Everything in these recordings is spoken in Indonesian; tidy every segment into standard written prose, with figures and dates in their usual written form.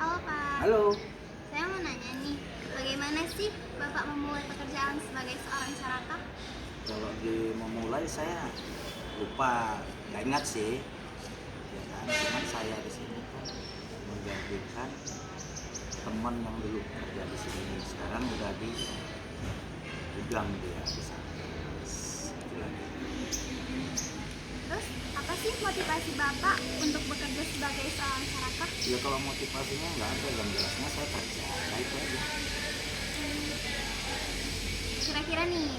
Halo Pak, Halo, saya mau nanya nih, bagaimana sih Bapak memulai pekerjaan sebagai seorang carakter? kalau memulai saya lupa, nggak ingat sih, ya kan. Cuman saya di sini kan menggantikan teman yang dulu kerja di sini, sekarang udah di gudang dia di sana. Itu lagi. Terus, apa sih motivasi Bapak untuk bekerja sebagai seorang carakter? Ya kalau motivasinya nggak ada, yang jelasnya saya kerja, nah itu aja. Kira-kira nih,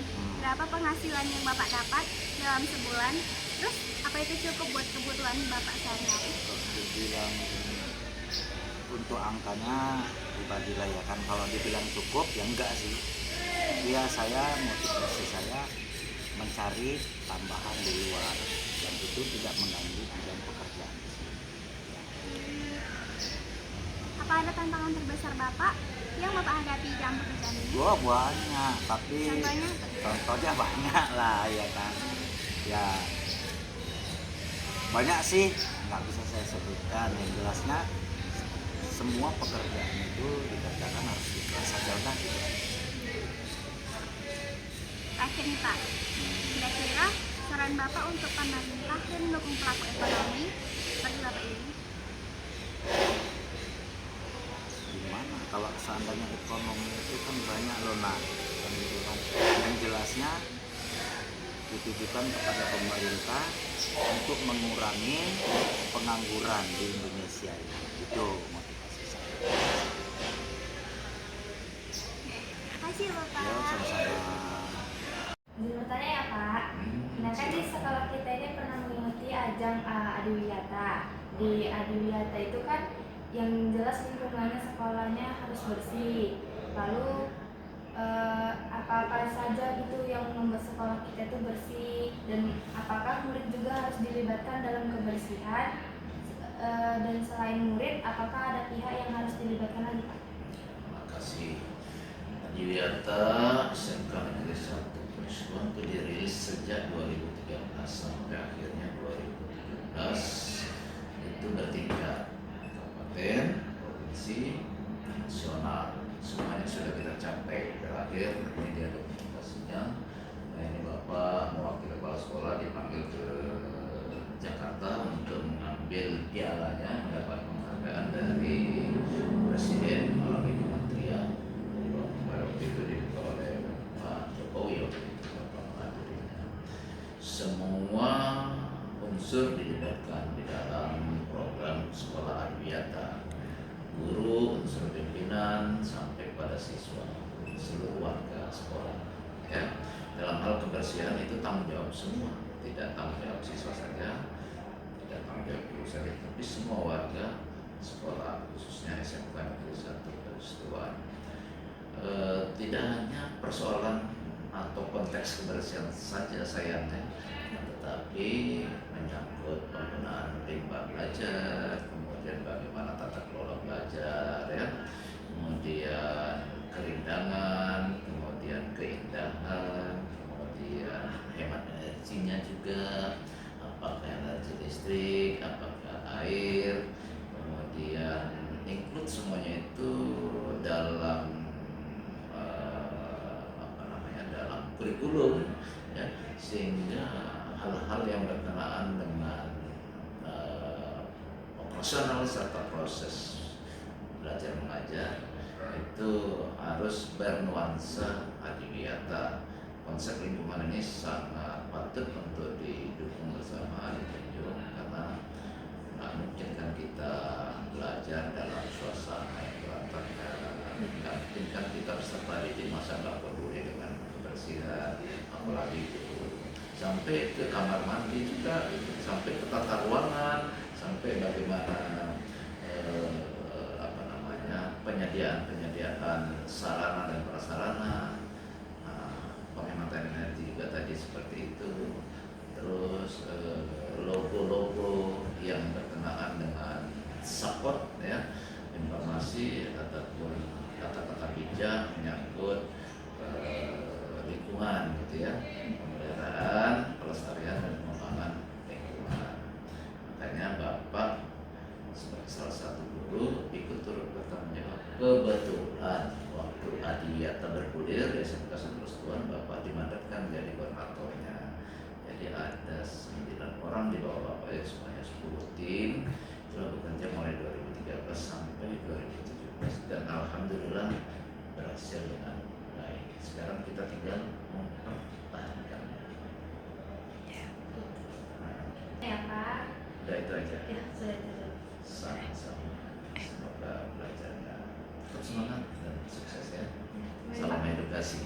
berapa penghasilan yang Bapak dapat dalam sebulan? Terus, apa itu cukup buat kebutuhan Bapak sehari-hari? Kalau dibilang untuk angkanya dibagilah ya kan, kalau dibilang cukup ya enggak sih. Ya saya motivasi saya mencari tambahan di luar dan itu tidak mengganggu bidang pekerjaan di sini. Apa ada tantangan terbesar Bapak yang Bapak hadapi dalam pekerjaan ini? Wah banyak, tapi Contohnya, contohnya banyak lah ya kan. Ya banyak sih, nggak bisa saya sebutkan. Yang jelasnya semua pekerjaan itu dikerjakan harus ikhlas saja udah gitu. terakhir nih Pak, kira-kira saran Bapak untuk pemerintah dan mendukung pelaku ekonomi seperti Bapak ini? Gimana kalau seandainya ekonomi itu kan banyak loh nak, kan gitu kan. Yang jelasnya ditujukan kepada pemerintah untuk mengurangi pengangguran di Indonesia ini. Itu motivasi saya. Terima kasih Ya, Bapak. sama-sama. Izin bertanya ya Pak, nah kan di sekolah kita ini pernah mengikuti ajang Adiwiyata. Di Adiwiyata itu kan yang jelas lingkungannya sekolahnya harus bersih. Lalu apa-apa saja gitu yang membuat sekolah kita itu bersih, dan apakah murid juga harus dilibatkan dalam kebersihan? Dan selain murid, apakah ada pihak yang harus dilibatkan lagi Pak? Terima kasih. Adiwiyata SMK Negeri 1 Periswan itu dirilis sejak 2013 sampai akhirnya 2017. Itu bertingkat kabupaten, provinsi, nasional. Semuanya sudah kita capai. Terakhir ini dia dokumentasinya. Nah ini Bapak mewakili kepala sekolah dipanggil ke Jakarta untuk mengambil pialanya, mendapat penghargaan dari Presiden melalui kementerian. Pada waktu itu dibuka oleh Pak Jokowi waktu itu Bapak menghadirinya. Semua unsur dilibatkan di dalam program sekolah Adiwiyata. Guru, unsur pimpinan, sampai pada siswa, seluruh warga sekolah. Ya, dalam hal kebersihan itu tanggung jawab semua, tidak tanggung jawab siswa saja, tidak tanggung jawab guru saja, tapi semua warga sekolah, khususnya SMK Negeri 1 Periswan. Tidak hanya persoalan atau konteks kebersihan saja sayangnya, tetapi menyangkut penggunaan limbah belajar, kemudian bagaimana tata kelola belajar, ya, kemudian kerindangan, kemudian keindahan, kemudian hemat energinya juga, apakah energi listrik, apakah air, kemudian include semuanya itu dalam dalam kurikulum, ya, sehingga hal-hal yang berkenaan dengan operasional serta proses belajar mengajar itu harus bernuansa Adiwiyata. Konsep lingkungan ini sangat patut untuk didukung bersama, dijunjung, karena nggak mungkin kan kita belajar dalam suasana yang berantakan. Nggak mungkin kan kita peserta didik masa nggak peduli dengan kebersihan, apalagi itu sampai ke kamar mandi juga, gitu. Sampai ke tata ruangan, sampai bagaimana penyediaan sarana dan prasarana, penghematan energi juga tadi seperti itu. Terus logo-logo yang berkenaan dengan support, ya, informasi ataupun kata-kata bijak menyangkut lingkungan, gitu ya, pemeliharaan, pelestarian dan pengembangan lingkungan. Makanya Bapak sebagai salah satu guru ikut turut Kebetulan waktu Adiwiyata bergulir di SMK Santos Tuan, Bapak dimandatkan menjadi koordinatornya. Jadi ada 9 orang di bawah Bapak ya, semuanya 10 tim. Telah bekerja mulai 2013 sampai 2017 dan alhamdulillah berhasil dengan baik. Sekarang kita tinggal mempertahankannya. Ya Pak. Udah itu aja. Ya sudah itu. Sama-sama. Semoga belajarnya tetap semangat dan sukses ya. Salam edukasi.